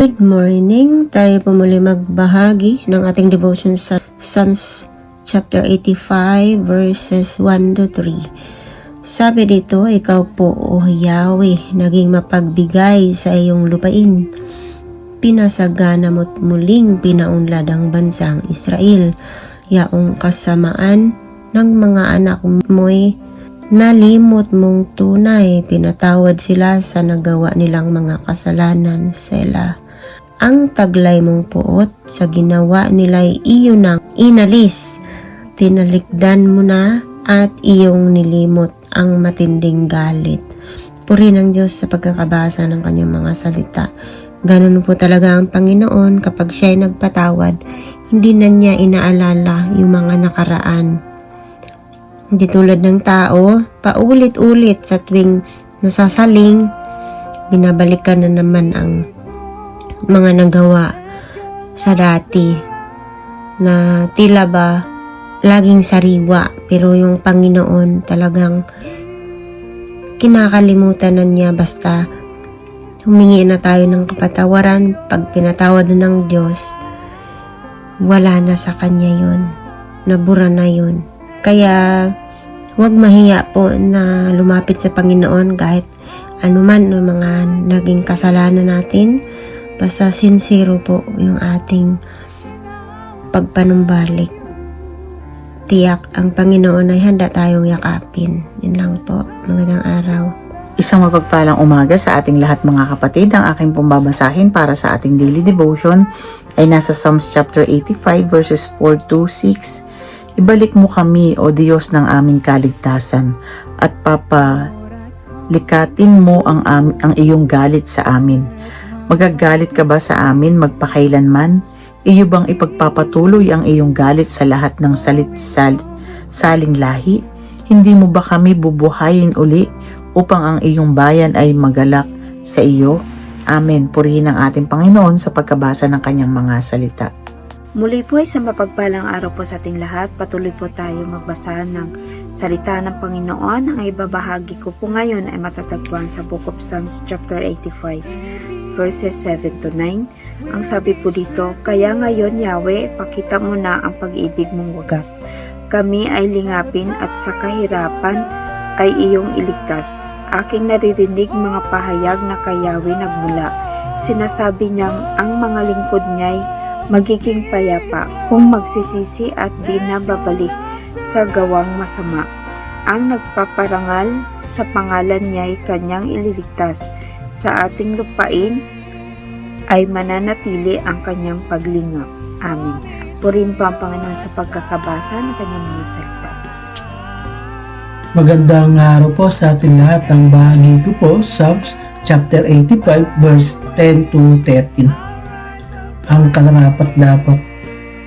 Good morning! Tayo po muli magbahagi ng ating devotion sa Psalms chapter 85 verses 1 to 3. Sabi dito, ikaw po, O Yahweh, naging mapagbigay sa iyong lupain. Pinasagana mo't muling pinaunlad ang bansang Israel. Yaong kasamaan ng mga anak mo'y nalimot mong tunay, pinatawad sila sa nagawa nilang mga kasalanan, Sela. Ang taglay mong puot sa ginawa nila'y iyo nang inalis. Tinalikdan mo na at iyong nilimot ang matinding galit. Purihin ang Diyos sa pagkakabasa ng kanyang mga salita. Ganun po talaga ang Panginoon kapag siya'y nagpatawad, hindi na niya inaalala yung mga nakaraan. Hindi tulad ng tao, paulit-ulit sa tuwing nasasaling, binabalikan na naman ang mga nagawa sa dati na tila ba laging sariwa, pero yung Panginoon talagang kinakalimutan na niya basta humingi na tayo ng kapatawaran. Pag pinatawad na ng Diyos, wala na sa Kanya yun, nabura na yun. Kaya huwag mahiya po na lumapit sa Panginoon kahit anuman ng mga naging kasalanan natin. Basta sincero po yung ating pagpanumbalik. Tiyak ang Panginoon ay handa tayong yakapin. Yun lang po. Magandang araw. Isang mapagpalang umaga sa ating lahat mga kapatid. Ang aking pumbabasahin para sa ating daily devotion ay nasa Psalms chapter 85 verses 4 to 6. Ibalik mo kami, O Diyos ng aming kaligtasan, at papalikatin mo ang iyong galit sa amin. Magagalit ka ba sa amin magpakailanman? Iyo bang ipagpapatuloy ang iyong galit sa lahat ng saling lahi? Hindi mo ba kami bubuhayin uli upang ang iyong bayan ay magalak sa iyo? Amen. Purihin ang ating Panginoon sa pagkabasa ng kanyang mga salita. Muli po isang mapagpalang araw po sa ating lahat. Patuloy po tayo magbasa ng salita ng Panginoon. Ang ibabahagi ko po ngayon ay matatagpuan sa Book of Psalms chapter 85 verses 7 to 9. Ang sabi po dito, kaya ngayon Yahweh, pakita mo na ang pag-ibig mong wagas. Kami ay lingapin at sa kahirapan ay iyong iligtas. Aking naririnig mga pahayag na kay Yahweh nagmula. Sinasabi niyang ang mga lingkod niya'y magiging payapa kung magsisisi at di na babalik sa gawang masama. Ang nagpaparangal sa pangalan niya'y kanyang ililigtas. Sa ating lupain ay mananatili ang kanyang paglingap. Amen. Purihin po ang Panginoon sa pagkakabasa ng kanyang mga salita. Magandang araw po sa ating lahat. Ang bahagi ko po, Psalms chapter 85 verse 10 to 13. Ang kalarapat-dapat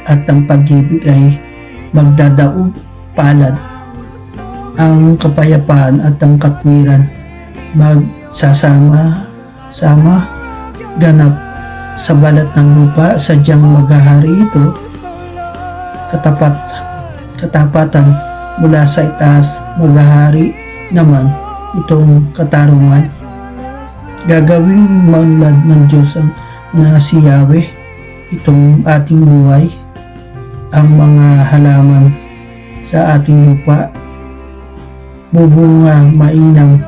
at ang pag-ibig ay magdadaog palad. Ang kapayapaan at ang katwiran magsasama-sama ganap sa balat ng lupa. Sadyang maghahari ito, katapatan mula sa itaas, maghahari naman itong katarungan. Gagawing maunlad ng Diyos na si Yahweh itong ating buhay. Ang mga halaman sa ating lupa bubunga mainam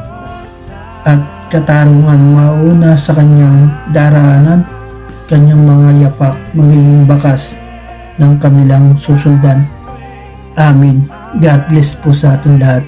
at katarungan mauna sa kanyang daraanan. Kanyang mga yapak magiging bakas ng kanilang susundan. Amen. God bless po sa ating lahat.